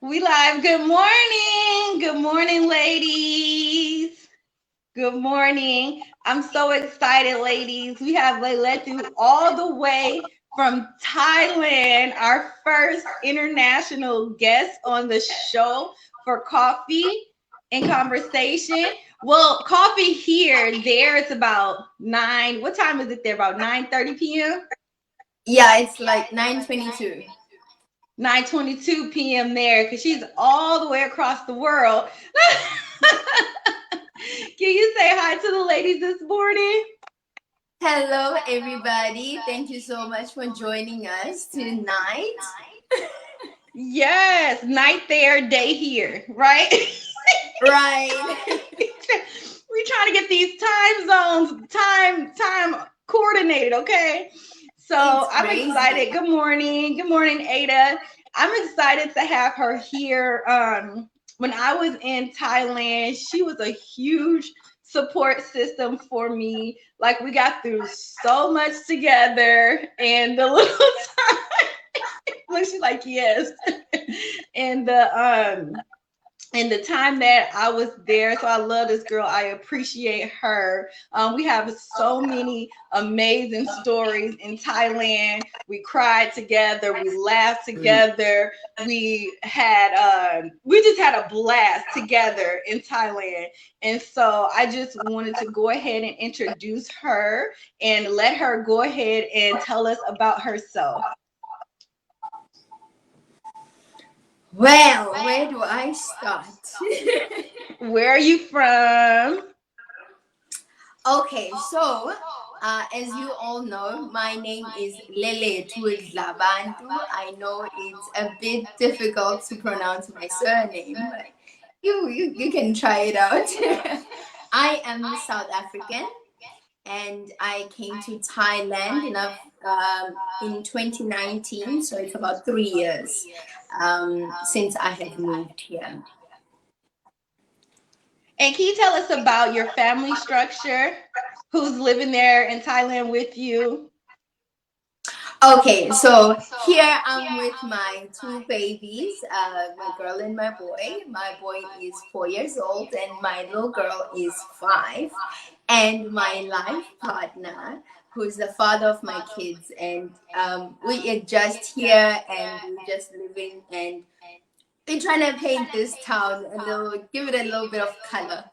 We live. Good morning. Good morning, ladies. Good morning. I'm so excited, ladies. We have Letu all the way from Thailand, our first international guest on the show for coffee and conversation. Well, coffee here, there it's about 9. What time is it there? About 9:30 p.m. Yeah, it's like 9:22. 9:22 p.m. there because she's all the way across the world. Can you say hi to the ladies this morning? Hello, everybody. Thank you so much for joining us tonight. Yes, night there, day here, right? Right. We're trying to get these time zones, time coordinated, okay? So It's I'm crazy. excited. Good morning. Good morning, Ada. I'm excited to have her here. When I was in Thailand, she was a huge support system for me. Like we got through so much together, and the little look, she's like, yes. and the time that I was there. So I love this girl. I appreciate her. We have so many amazing stories in Thailand. We cried together. We laughed together. We just had a blast together in Thailand. And so I just wanted to go ahead and introduce her and let her go ahead and tell us about herself. Well, where do I start? Where are you from? Okay, so as you all know, my name is Lele Tuiglabantu. I know it's a bit difficult to pronounce my surname, but you can try it out. I am South African and I came to Thailand in 2019, so it's about 3 years since I have moved here. And can you tell us about your family structure? Who's living there in Thailand with you? Okay, so here I'm with my two babies, my girl and my boy. My boy is 4 years old, and my little girl is 5. And my life partner, who's the father of my kids, and we are just here and we're just living and we're trying to paint this town a little, give it a little bit of color.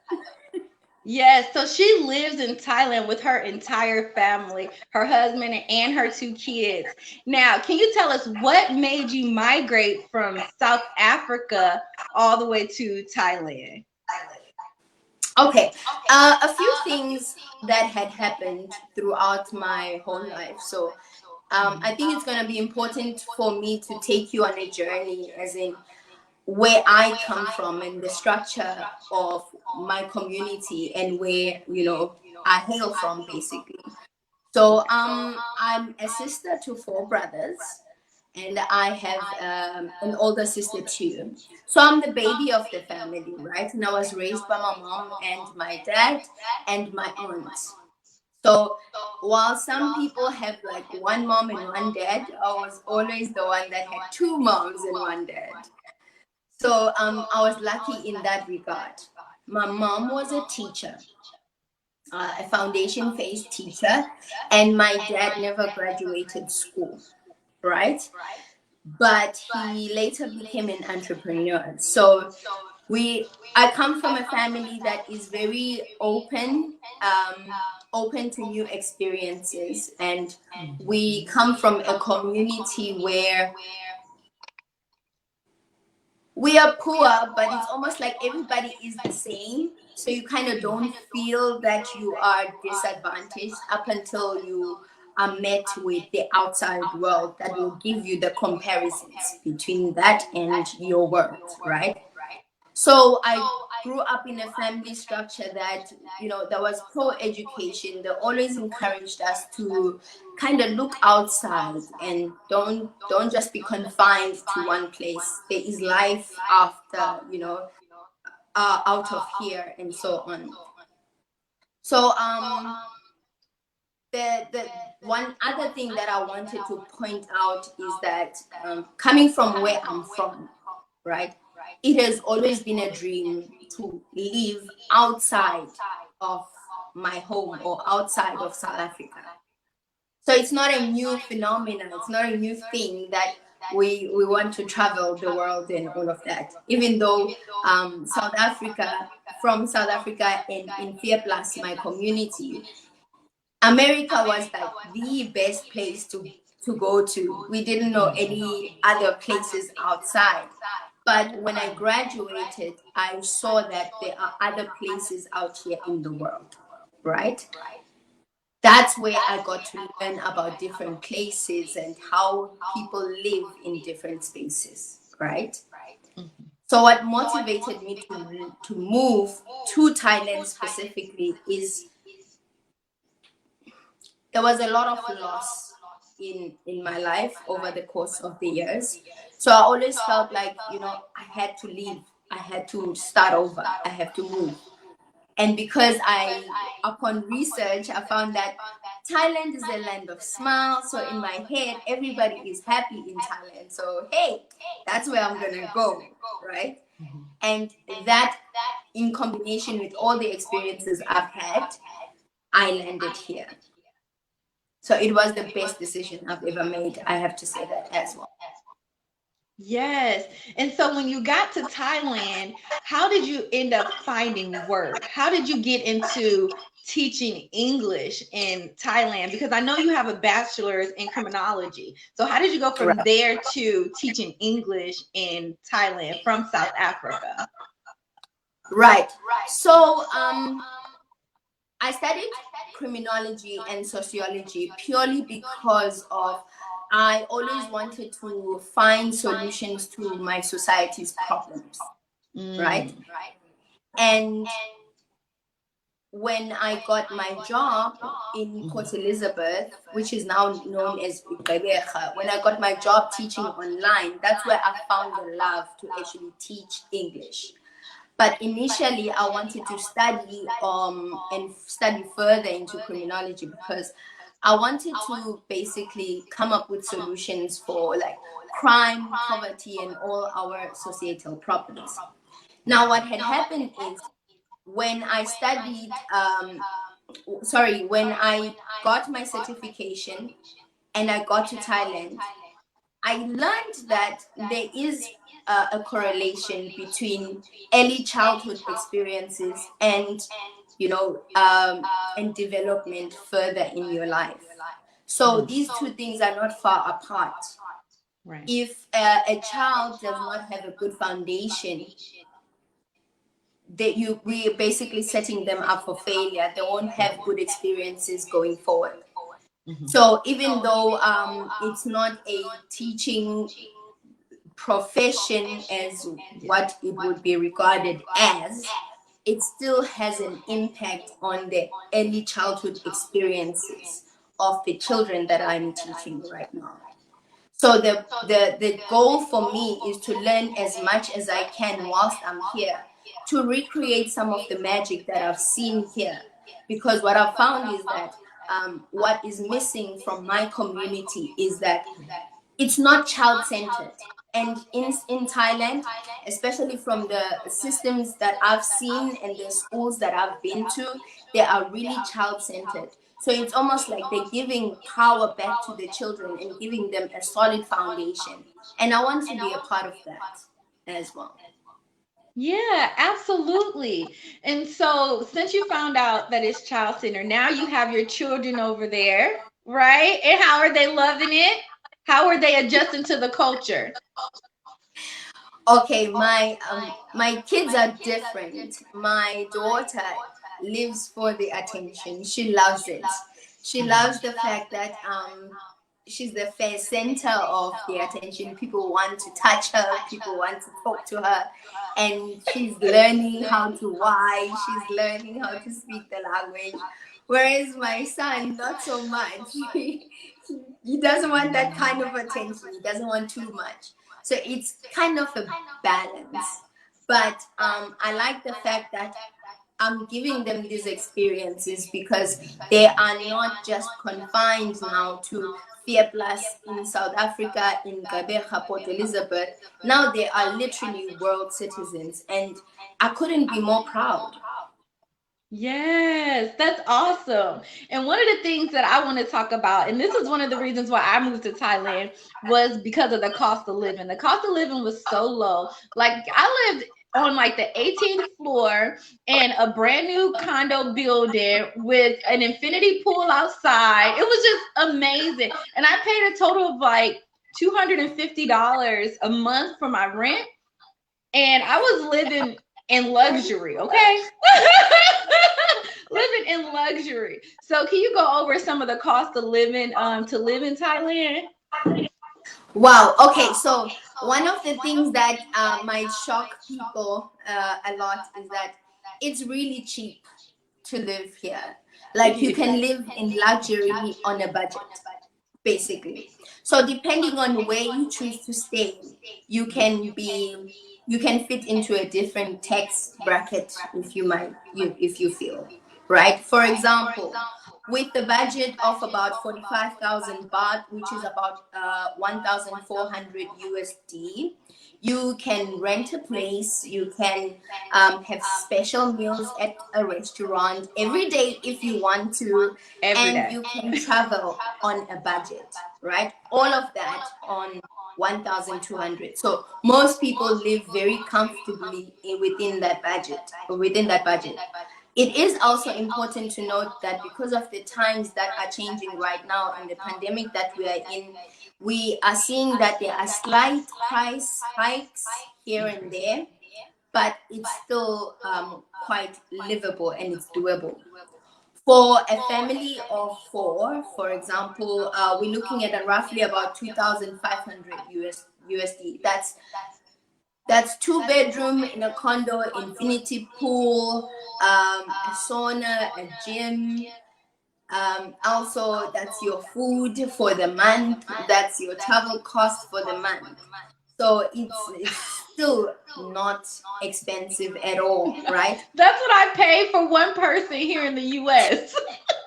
Yes, so she lives in Thailand with her entire family, her husband and her 2 kids. Now, can you tell us what made you migrate from South Africa all the way to Thailand? Okay, a few things that had happened throughout my whole life. So I think it's going to be important for me to take you on a journey, as in where I come from and the structure of my community and where, I hail from, basically. So I'm a sister to four brothers, and I have an older sister too. So I'm the baby of the family, right? And I was raised by my mom and my dad and my aunt. So while some people have like one mom and one dad, I was always the one that had two moms and one dad. So I was lucky in that regard. My mom was a teacher, a foundation phase teacher, and my dad never graduated school, right? But he later became an entrepreneur. So I come from a family that is very open to new experiences, and we come from a community where we are poor, but it's almost like everybody is the same. So you kind of don't feel that you are disadvantaged up until you are met with the outside world that will give you the comparisons between that and your world, right? So I grew up in a family structure that, that was pro education. They always encouraged us to kind of look outside and don't just be confined to one place. There is life after, out of here and so on. So the one other thing that I wanted to point out is that coming from where I'm from, right? It has always been a dream to live outside of my home or outside of South Africa. So it's not a new phenomenon. It's not a new thing that we want to travel the world and all of that. Even though South Africa, from South Africa and in Fear Plus, my community, America was like the best place to go to. We didn't know any other places outside. But when I graduated, I saw that there are other places out here in the world, right? That's where I got to learn about different places and how people live in different spaces, right? So what motivated me to move to Thailand specifically is there was a lot of loss in my life over the course of the years. So I always felt like, I had to leave. I had to start over. I have to move. And because upon research, I found that Thailand is a land of smiles. So in my head, everybody is happy in Thailand. So, hey, that's where I'm going to go, right? And that, in combination with all the experiences I've had, I landed here. So it was the best decision I've ever made. I have to say that as well. Yes. And so when you got to Thailand, how did you end up finding work? How did you get into teaching English in Thailand? Because I know you have a bachelor's in criminology. So how did you go from there to teaching English in Thailand from South Africa? Right. So I studied criminology and sociology purely because of I always wanted to find solutions to my society's problems, right? And when I got my job in Port Elizabeth, which is now known as Ugqeberha, when I got my job teaching online, that's where I found the love to actually teach English. But initially, I wanted to study and study further into criminology because I wanted to basically come up with solutions for like crime, poverty, and all our societal problems. Now, what had happened is when I studied, when I got my certification and I got to Thailand, I learned that there is a correlation between early childhood experiences and and development further in your life. So these two things are not far apart. Right. If a child does not have a good foundation, we're basically setting them up for failure. They won't have good experiences going forward. So even though it's not a teaching profession as what it would be regarded as, it still has an impact on the early childhood experiences of the children that I'm teaching right now. So the goal for me is to learn as much as I can whilst I'm here, to recreate some of the magic that I've seen here. Because what I've found is that what is missing from my community is that it's not child-centered. And in Thailand, especially from the systems that I've seen and the schools that I've been to, they are really child-centered. So it's almost like they're giving power back to the children and giving them a solid foundation. And I want to be a part of that as well. Yeah, absolutely. And so since you found out that it's child centered, now you have your children over there, right? And how are they loving it? How are they adjusting to the culture? Okay, my kids are different. My daughter lives for the attention. She loves it. She loves the fact that she's the center of the attention. People want to touch her, people want to talk to her, and she's learning how to why, she's learning how to speak the language. Whereas my son, not so much. He doesn't want that kind of attention. He doesn't want too much. So it's kind of a balance. But I like the fact that I'm giving them these experiences because they are not just confined now to Fear Plus in South Africa, in Gqeberha, Port Elizabeth. Now they are literally world citizens, and I couldn't be more proud. Yes, that's awesome. And one of the things that I want to talk about, and this is one of the reasons why I moved to Thailand, was because of the cost of living. The cost of living was so low. Like I lived on like the 18th floor in a brand new condo building with an infinity pool outside. It was just amazing. And I paid a total of like $250 a month for my rent. And I was living in luxury, okay? Living in luxury. So can you go over some of the cost of living to live in Thailand? Wow. Okay. So one of the things that might shock people a lot is that it's really cheap to live here. Like you can live in luxury on a budget, basically. So depending on where you choose to stay, you can fit into a different tax bracket if you feel, right? For example, with the budget of about 45,000 baht, which is about 1,400 USD, you can rent a place, you can have special meals at a restaurant every day if you want to, Every and day. you can travel on a budget, right? All of that on 1,200. So most people live very comfortably within that budget. It is also important to note that because of the times that are changing right now and the pandemic that we are in, we are seeing that there are slight price hikes here and there, but it's still quite livable and it's doable. For a family of four, for example, we're looking at roughly about 2,500 USD. That's two bedroom in a condo, infinity pool, a sauna, a gym. Also, that's your food for the month. That's your travel cost for the month. So it's still not expensive at all, right? That's what I pay for one person here in the US.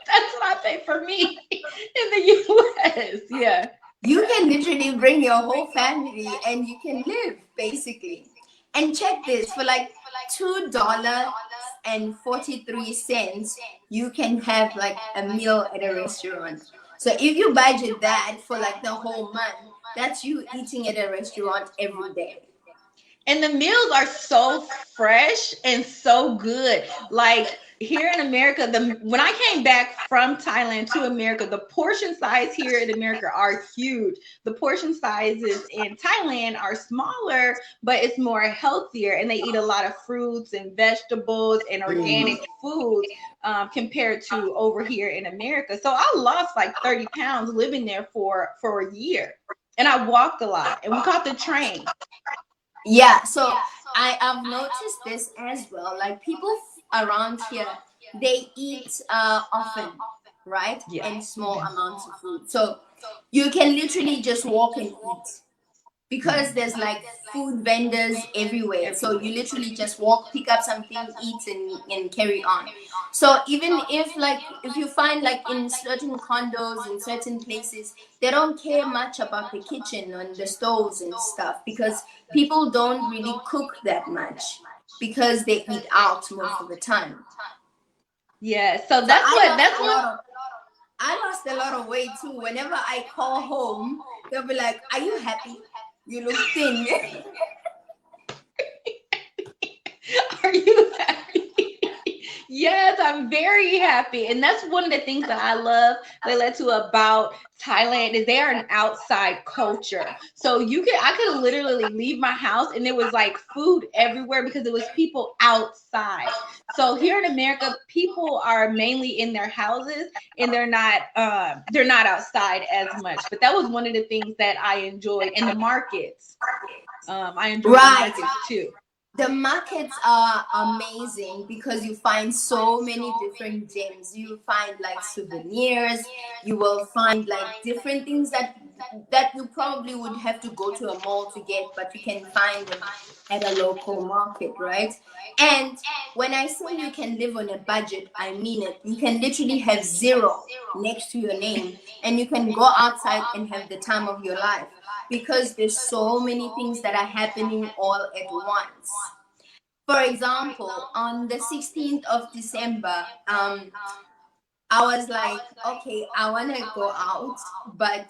That's what I pay for me in the US. Yeah. You can literally bring your whole family and you can live basically. And check this, for like $2.43, you can have like a meal at a restaurant. So if you budget that for like the whole month, that's you eating at a restaurant every day. And the meals are so fresh and so good. Like here in America, the when I came back from Thailand to America, the portion size here in America are huge. The portion sizes in Thailand are smaller, but it's more healthier, and they eat a lot of fruits and vegetables and organic foods compared to over here in America. So I lost like 30 pounds living there for a year, and I walked a lot, and we caught the train. Yeah, so I've noticed this as well. Like people around here, they eat often, right? Yeah. And small amounts of food. So you can literally just walk and eat because there's like food vendors everywhere. So you literally just walk, pick up something, eat, and carry on. So even if you find like in certain condos, in certain places, they don't care much about the kitchen and the stoves and stuff because people don't really cook that much because they eat out most of the time. Yeah, so So that's what I lost a lot of weight too. Whenever I call home, they'll be like, "Are you happy? You look thin." are you happy? Yes, I'm very happy. And that's one of the things that I love, Leila, about Thailand is they are an outside culture. So I could literally leave my house and there was like food everywhere because it was people outside. So here in America, people are mainly in their houses and they're not outside as much. But that was one of the things that I enjoyed. And the markets. I enjoyed the Right. markets too. The markets are amazing because you find so many different gems. You find like souvenirs, you will find like different things that you probably would have to go to a mall to get, but you can find them at a local market, right? And when I say you can live on a budget, I mean it. You can literally have zero next to your name, and you can go outside and have the time of your life, because there's so many things that are happening all at once. For example, on the 16th of December, I was like, okay, I want to go out, but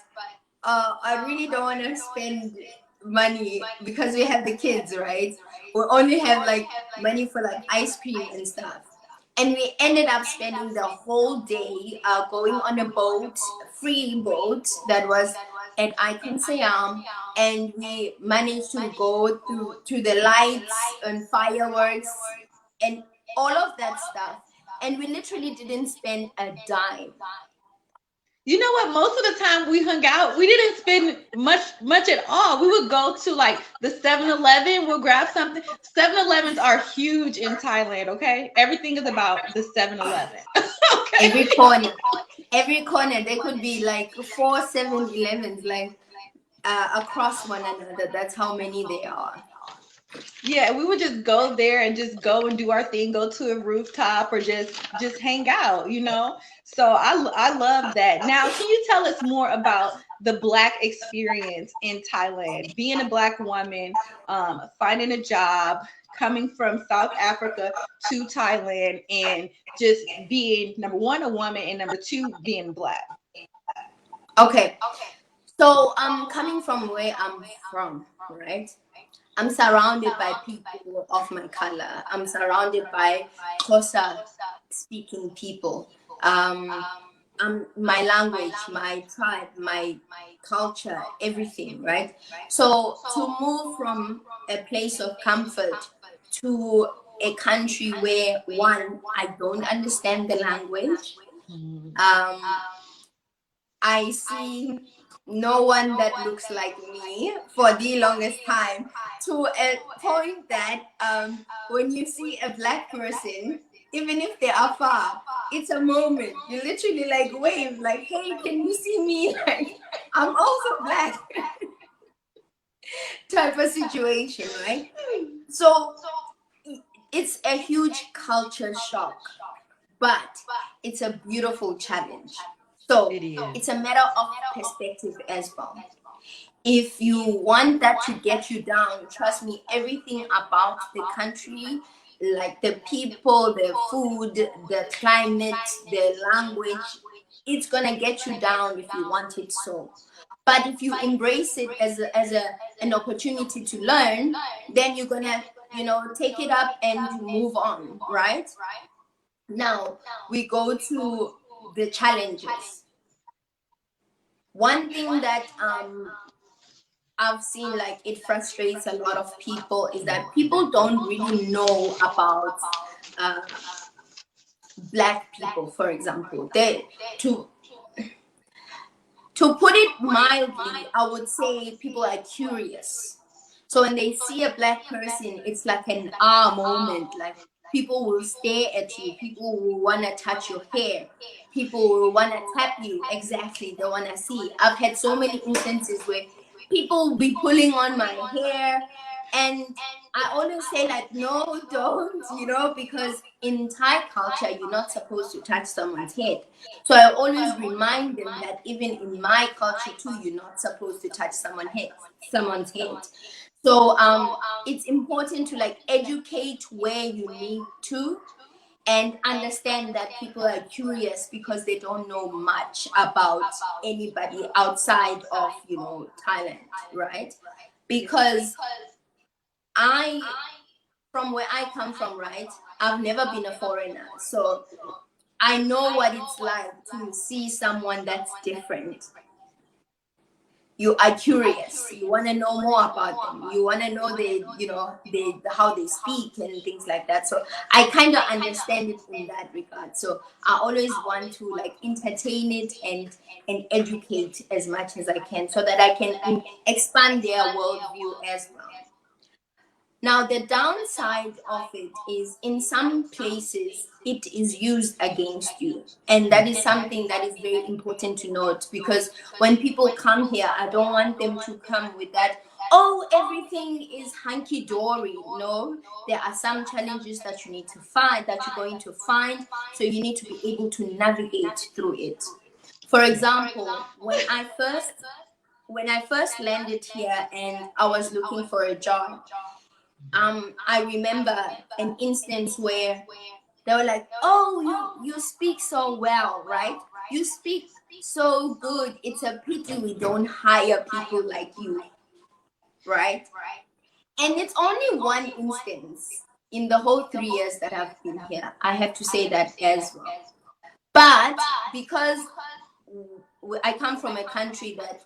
I really don't want to spend money because we have the kids, right? We only have like money for like ice cream and stuff. And we ended up spending the whole day going on a boat, free boat that was at Icon Siam, and we managed to go to the lights and fireworks and all of that stuff. And we literally didn't spend a dime. You know what? Most of the time we hung out, we didn't spend much at all. We would go to like the 7-Eleven, we'll grab something. 7-Elevens are huge in Thailand, okay? Everything is about the 7-Eleven. Okay. Every corner, there could be like 4 7-Elevens, like across one another. That's how many there are. Yeah, we would just go there and just go and do our thing, go to a rooftop or just hang out, you know? So I love that. Now, can you tell us more about the Black experience in Thailand? Being a Black woman, finding a job, coming from South Africa to Thailand, and just being, number one, a woman, and number two, being Black. Okay, so coming from where I'm from, right? I'm surrounded by people of my color. I'm surrounded by Xhosa speaking people. Um, my language, my tribe, my culture, everything, right? So to move from a place of comfort to a country where, one, I don't understand the language. Um, I see no one that looks like me for the longest time, to a point that when you see a Black person, even if they are far, it's a moment. You literally like wave, like, hey, can you see me? Like, I'm also Black type of situation, right? So it's a huge culture shock, but it's a beautiful challenge. So It is. it's a matter of perspective as well. If you want that to get you down, trust me, everything about the country, like the people, the food, the climate, the language, it's gonna get you down if you want it so. But if you embrace it as an opportunity to learn, then you're gonna, take it up and move on, right? Now we go to the challenges. One thing that I've seen, like, it frustrates a lot of people is that people don't really know about uh, Black people, for example. To to put it mildly, I would say people are curious. So when they see a Black person, it's like an moment. Like, people will stare at you. People will want to touch your hair. People will want to tap you. Exactly, they want to see. I've had so many instances where people will be pulling on my hair, and I always say, like, no, don't, because in Thai culture, you're not supposed to touch someone's head. So I always remind them that even in my culture too, you're not supposed to touch someone's head. So it's important to, like, educate where you need to, and understand that people are curious because they don't know much about anybody outside of, Thailand, right? Because I, from where I come from, right, I've never been a foreigner. So I know what it's like to see someone that's different. You are curious. You want to know more about them. You want to know how they speak and things like that. So I kind of understand it in that regard. So I always want to, like, entertain it and educate as much as I can, so that I can expand their worldview as well. Now, the downside of it is in some places it is used against you. And that is something that is very important to note, because when people come here, I don't want them to come with that, oh, everything is hunky dory. No, there are some challenges that you need to find, that you're going to find. So you need to be able to navigate through it. For example, when I first landed here and I was looking for a job, I remember an instance where they were like, "Oh, you speak so well, right? You speak so good. It's a pity we don't hire people like you, right?" And it's only one instance in the whole 3 years that I've been here. I have to say that as well. But because I come from a country that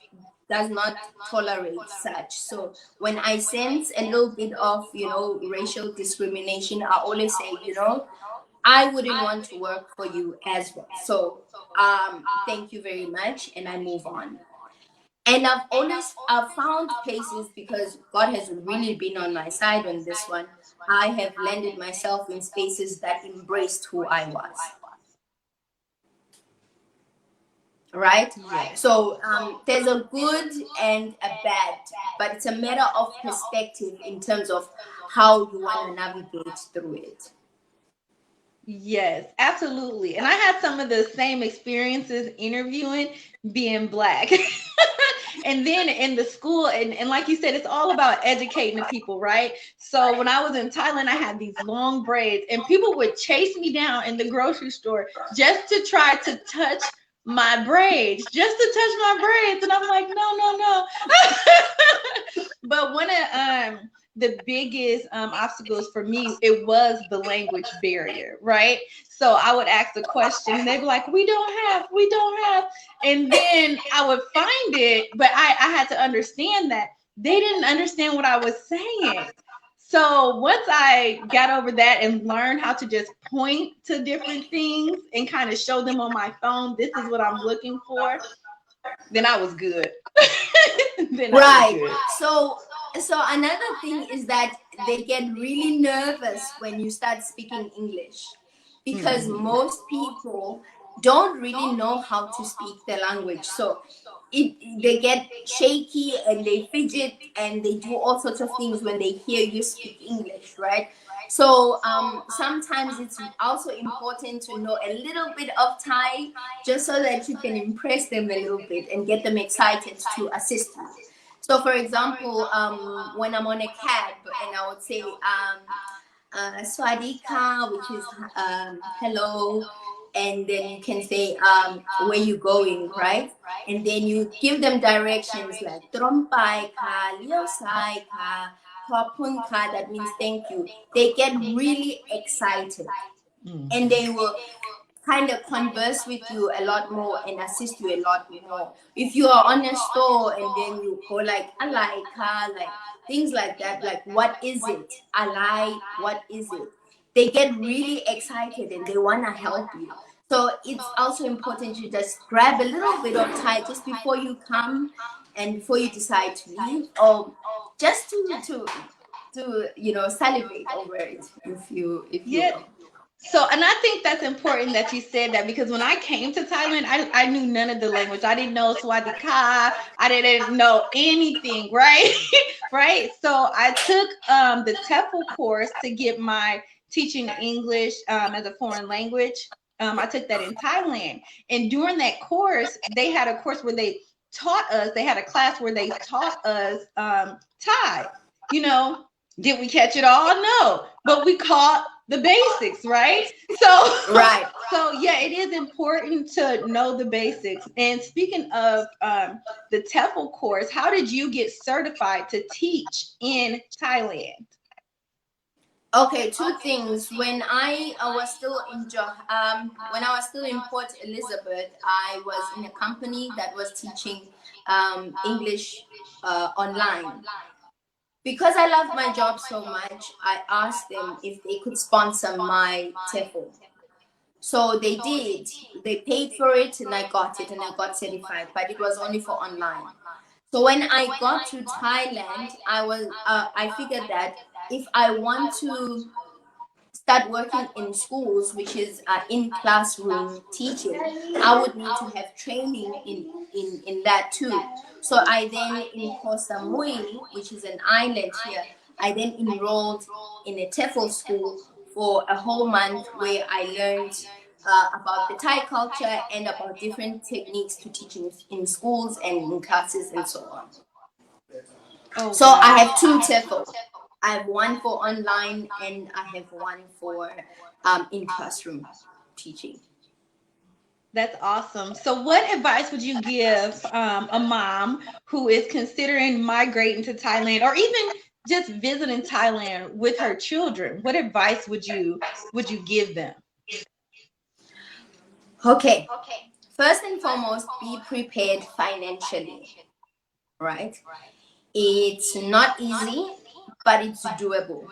does not tolerate such. So when I sense a little bit of, racial discrimination, I always say, I wouldn't want to work for you as well. So thank you very much, and I move on. And I've found places, because God has really been on my side on this one. I have landed myself in spaces that embraced who I was. Right? Yes. So there's a good and a bad, but it's a matter of perspective in terms of how you want to navigate through it. Yes, absolutely. And I had some of the same experiences interviewing being black. And then in the school, and like you said, it's all about educating the people, right? So when I was in Thailand, I had these long braids, and people would chase me down in the grocery store just to try to touch my braids, just to touch my braids. And I'm like, no, no, no. But one of the biggest obstacles for me, it was the language barrier, right? So I would ask the question, and they'd be like, we don't have. And then I would find it, but I had to understand that they didn't understand what I was saying. So once I got over that and learned how to just point to different things and kind of show them on my phone, this is what I'm looking for, then I was good. Then I was Right. good. So another thing is that they get really nervous when you start speaking English, because Mhm. most people don't really know how to speak the language. So they get shaky and they fidget and they do all sorts of things when they hear you speak English, right? So sometimes it's also important to know a little bit of Thai, just so that you can impress them a little bit and get them excited to assist you. So, for example, when I'm on a cab and I would say, Swadika, which is hello, and then you can say, where you going, right? And then you give them directions like Trompai ka, Leo Sai ka, Khopun ka, that means thank you. They get really excited, and they will kind of converse with you a lot more and assist you a lot more. If you are on a store and then you go like alaika, like things like that, like what is it? Alai, what is it? They get really excited and they wanna help you. So it's also important to just grab a little bit of time just before you come and before you decide to leave, or just to salivate over it, if you Yeah. will. So, and I think that's important that you said that, because when I came to Thailand, I knew none of the language. I didn't know Swadika. I didn't know anything, right? Right. So I took the TEFL course to get my teaching English as a foreign language. I took that in Thailand. And during that course, they had a course where they had a class where they taught us Thai. You know, did we catch it all? No, but we caught the basics, right? So, Right. so yeah, it is important to know the basics. And speaking of the TEFL course, how did you get certified to teach in Thailand? Okay, two things. When I was still when I was still in Port Elizabeth, I was in a company that was teaching English online. Because I love my job so much, I asked them if they could sponsor my TEFL. So they did. They paid for it, and I got it, and I got certified. But it was only for online. So when I got to Thailand, I figured that if I want to start working in schools, which is in classroom teaching, I would need to have training in that too. So I then in Koh Samui, which is an island here, I then enrolled in a TEFL school for a whole month where I learned about the Thai culture and about different techniques to teaching in schools and in classes and so on. Oh, So wow. I have two TEFL. I have one for online and I have one for in classroom teaching. That's awesome. So, what advice would you give a mom who is considering migrating to Thailand, or even just visiting Thailand with her children? What advice would you give them? Okay. First and foremost, be prepared financially, right? It's not easy, but it's doable.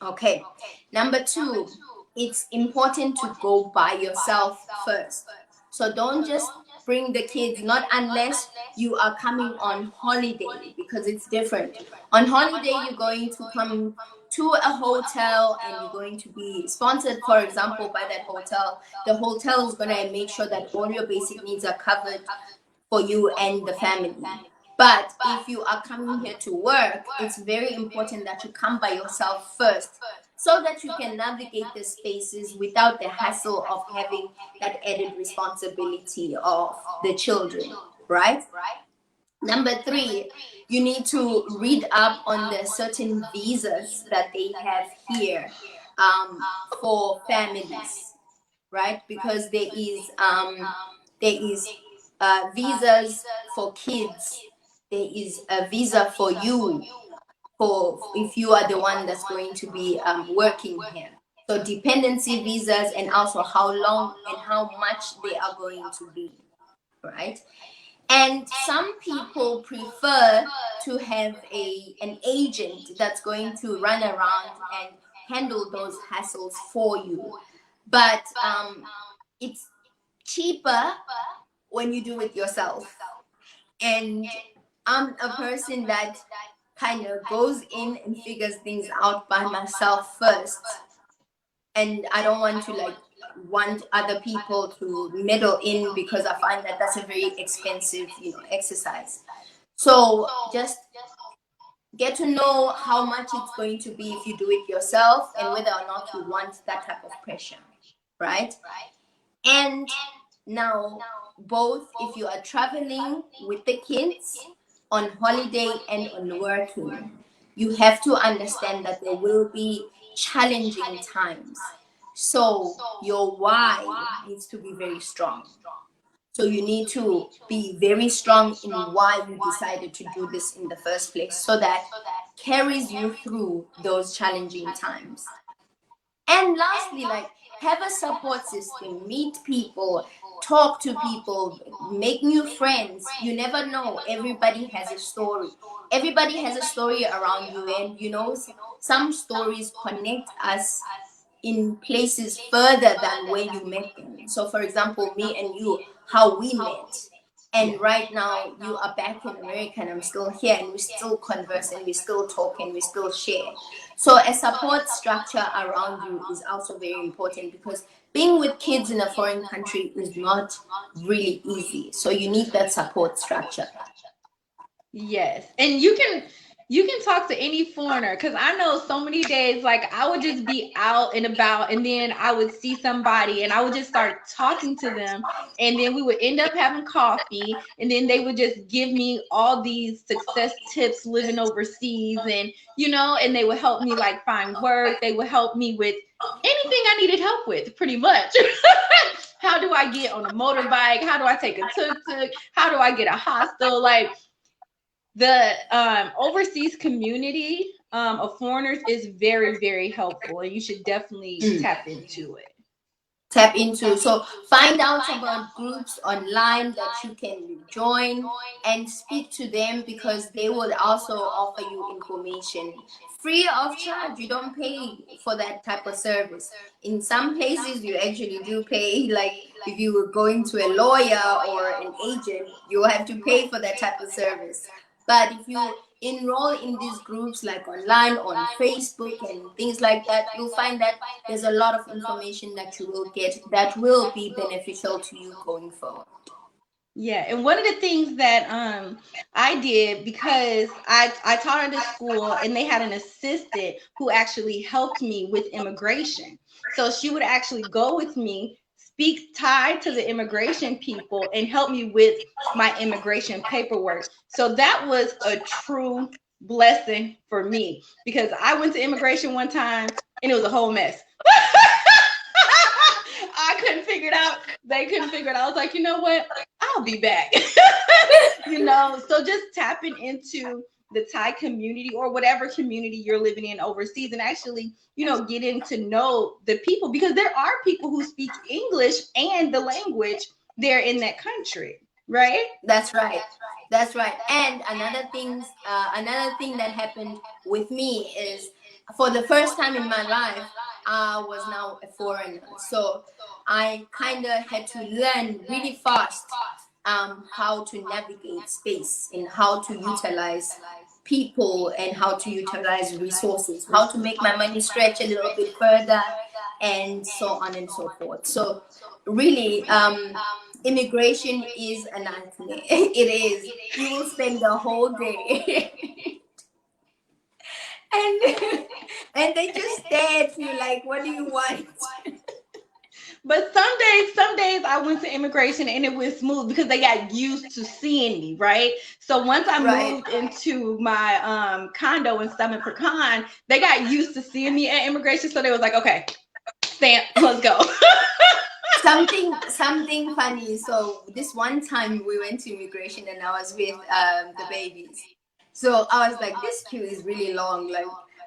Okay. Number two, it's important to go by yourself first. So don't just bring the kids, not unless you are coming on holiday, because it's different. On holiday, you're going to come to a hotel and you're going to be sponsored, for example, by that hotel. The hotel is going to make sure that all your basic needs are covered for you and the family. But if you are coming here to work, it's very important that you come by yourself first so that you can navigate the spaces without the hassle of having that added responsibility of the children, right? Number three, you need to read up on the certain visas that they have here for families, right? Because there is visas for kids. There is a visa for you, for if you are the one that's going to be working here. So dependency visas, and also how long and how much they are going to be, right? And some people prefer to have an agent that's going to run around and handle those hassles for you. But it's cheaper when you do it yourself. And I'm a person that kind of goes in and figures things out by myself first. And I don't want to want other people to meddle in, because I find that that's a very expensive, exercise. So just get to know how much it's going to be if you do it yourself, and whether or not you want that type of pressure, right? And now, both if you are traveling with the kids on holiday and on working, you have to understand that there will be challenging times. So your why needs to be very strong. So you need to be very strong in why you decided to do this in the first place, so that carries you through those challenging times. And lastly, have a support system, meet people, talk to people, make new friends. You never know. Everybody has a story. Everybody has a story around you, and some stories connect us in places further than where you met them. So for example, me and you, how we met. And right now you are back in America and I'm still here, and we still converse and we still talk and we still share. So a support structure around you is also very important, because being with kids in a foreign country is not really easy. So you need that support structure. Yes. And you can talk to any foreigner, because I know so many days I would just be out and about, and then I would see somebody and I would just start talking to them, and then we would end up having coffee, and then they would just give me all these success tips living overseas, and they would help me find work. They would help me with anything I needed help with, pretty much. How do I get on a motorbike? How do I take a tuk-tuk? How do I get a hostel? The overseas community of foreigners is very, very helpful, and you should definitely tap into it. So find out about groups online that you can join and speak to them, because they will also offer you information free of charge. You don't pay for that type of service. In some places you actually do pay, like if you were going to a lawyer or an agent, you have to pay for that type of service. But if you enroll in these groups like online on Facebook and things like that, you'll find that there's a lot of information that you will get that will be beneficial to you going forward. Yeah, and one of the things that I did, because I taught at a school and they had an assistant who actually helped me with immigration. So she would actually go with me, speak Thai to the immigration people, and help me with my immigration paperwork. So that was a true blessing for me, because I went to immigration one time and it was a whole mess. I couldn't figure it out. They couldn't figure it out. I was like, you know what? I'll be back. So just tapping into the Thai community or whatever community you're living in overseas, and actually, getting to know the people, because there are people who speak English and the language there in that country, right? That's right. That's right. And another thing that happened with me is, for the first time in my life, I was now a foreigner. So I kind of had to learn really fast how to navigate space and how to utilize people and how to utilize resources, how to make my money stretch a little bit further, and so on and so forth. So really, immigration is a nightmare. It is. You will spend the whole day. and and they just stare at you like, what do you want? But some days I went to immigration and it was smooth because they got used to seeing me, right? So once I Right. moved into my condo in Summit Pecan, they got used to seeing me at immigration. So they was like, okay, stamp, let's go. Something funny. So this one time we went to immigration and I was with the babies. So I was like, this queue is really long. Like,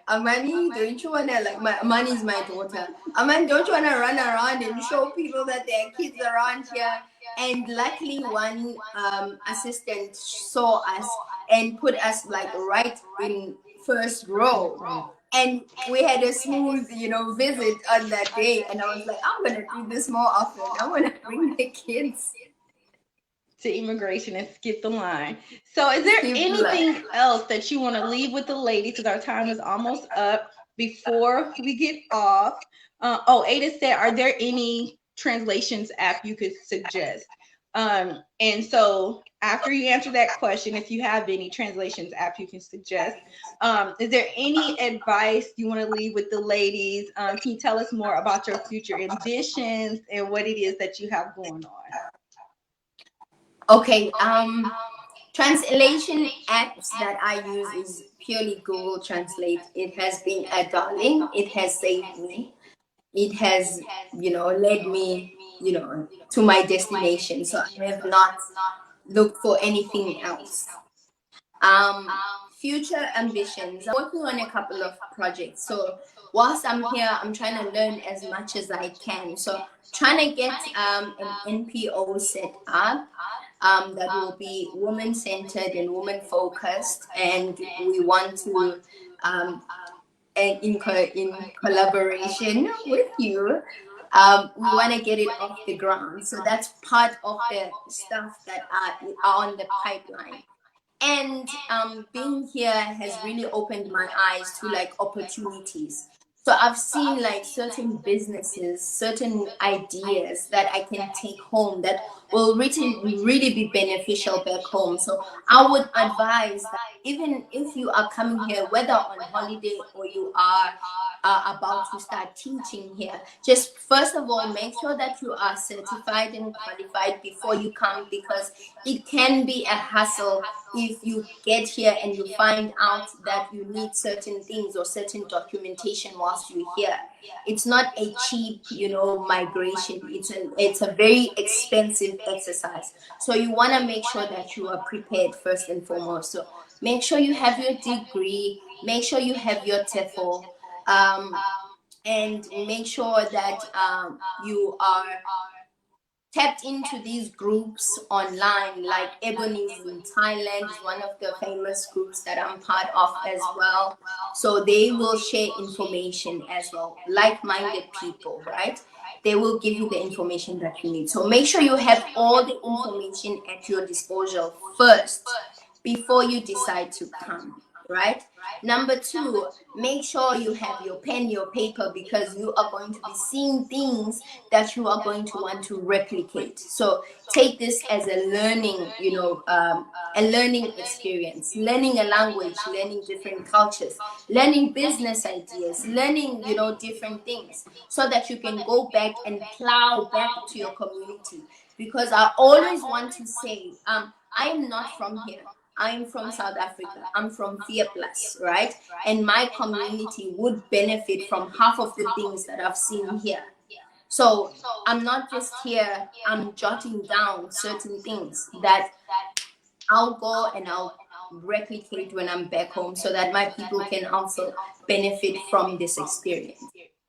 Amani, don't you wanna, like, my Amani is my daughter. Amani, don't you wanna run around and show people that there are kids around here? And luckily, one assistant saw us and put us like right in first row. And we had a smooth, visit on that day. And I was like, I'm gonna do this more often. I wanna bring the kids. To immigration and skip the line. So, is there Skip the line. anything else that you want to leave with the ladies? Because our time is almost up before we get off. Ada said, are there any translations app you could suggest? And so, after you answer that question, if you have any translations app you can suggest, is there any advice you want to leave with the ladies? Can you tell us more about your future ambitions and what it is that you have going on? Okay, translation apps that I use is purely Google Translate. It has been a darling. It has saved me. It has, led me, to my destination. So I have not looked for anything else. Um, Future ambitions. I'm working on a couple of projects. So whilst I'm here, I'm trying to learn as much as I can. So trying to get an NPO set up that will be woman centered and woman focused, and we want to and in collaboration with you, we want to get it off the ground. So that's part of the stuff that are on the pipeline. And being here has really opened my eyes to like opportunities. So I've seen like certain businesses, certain ideas that I can take home that will really be beneficial back home. So I would advise that even if you are coming here, whether on holiday or you are about to start teaching here, just first of all, make sure that you are certified and qualified before you come, because it can be a hassle if you get here and you find out that you need certain things or certain documentation whilst you're here. It's not a cheap, migration. It's a very expensive exercise. So you want to make sure that you are prepared first and foremost. So make sure you have your degree, make sure you have your TEFL, and make sure that you are tapped into these groups online, like Ebony's in Thailand is one of the famous groups that I'm part of as well. So they will share information as well, like-minded people, right? They will give you the information that you need. So make sure you have all the information at your disposal first before you decide to come, right? Number two, make sure you have your pen, your paper, because you are going to be seeing things that you are going to want to replicate. So take this as a learning, a learning experience, learning a language, learning different cultures, learning business ideas, learning, different things, so that you can go back and plow back to your community. Because I always want to say, I am not from here. I'm from South Africa. I'm from Fear Plus, right? And my community would benefit from half of the things that I've seen here. So I'm not just here, I'm jotting down certain things that I'll go and I'll replicate when I'm back home, so that my people can also benefit from this experience.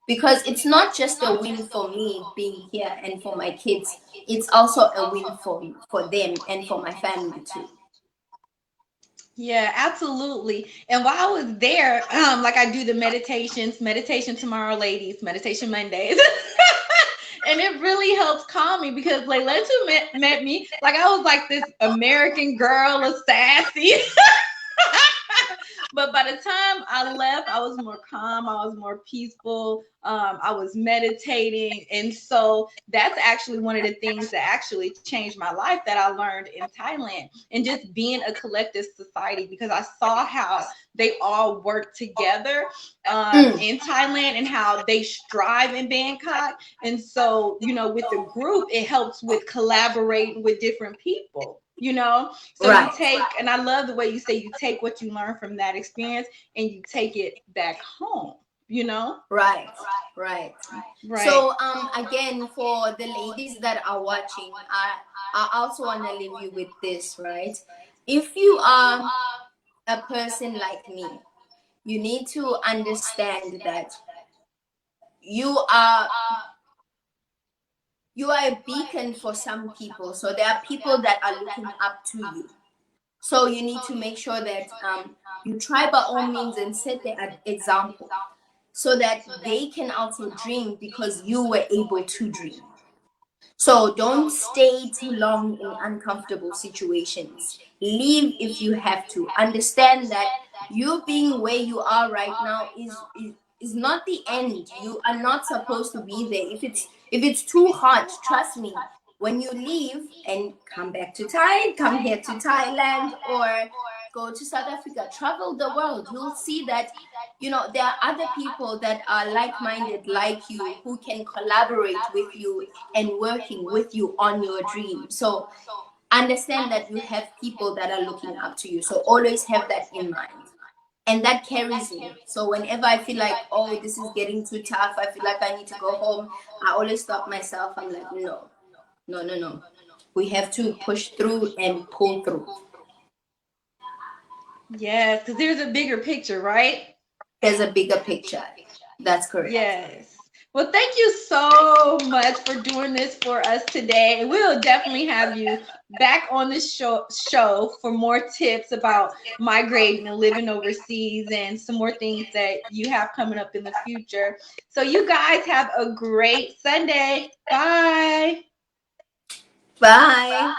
Because it's not just a win for me being here and for my kids, it's also a win for them and for my family too. Yeah, absolutely. And while I was there, like I do the meditations, meditation tomorrow, ladies, meditation Mondays. And it really helps calm me because Laylentu met me like I was like this American girl, a sassy. But by the time I left, I was more calm. I was more peaceful. I was meditating. And so that's actually one of the things that actually changed my life that I learned in Thailand, and just being a collective society, because I saw how they all work together in Thailand and how they strive in Bangkok. And so, with the group, it helps with collaborating with different people. So you Right. take, and I love the way you say you take what you learn from that experience and you take it back home, Right, right. Right. So again, for the ladies that are watching, I also want to leave you with this, right? If you are a person like me, you need to understand that you are you are a beacon for some people. So there are people that are looking up to you. So you need to make sure that you try by all means and set the example, so that they can also dream because you were able to dream. So don't stay too long in uncomfortable situations. Leave if you have to. Understand that you being where you are right now is not the end. You are not supposed to be there. If it's too hot, trust me, when you leave and come back to come here to Thailand, or go to South Africa, travel the world, you'll see that there are other people that are like-minded like you, who can collaborate with you and working with you on your dream. So understand that you have people that are looking up to you. So always have that in mind. And that carries me. So whenever I feel like, oh, this is getting too tough, I feel like I need to go home, I always stop myself. I'm like, no, no, no, no. We have to push through and pull through. Yes, because there's a bigger picture, right? There's a bigger picture. That's correct. Yes. Well, thank you so much for doing this for us today. And we'll definitely have you back on the show for more tips about migrating and living overseas, and some more things that you have coming up in the future. So you guys have a great Sunday. Bye. Bye.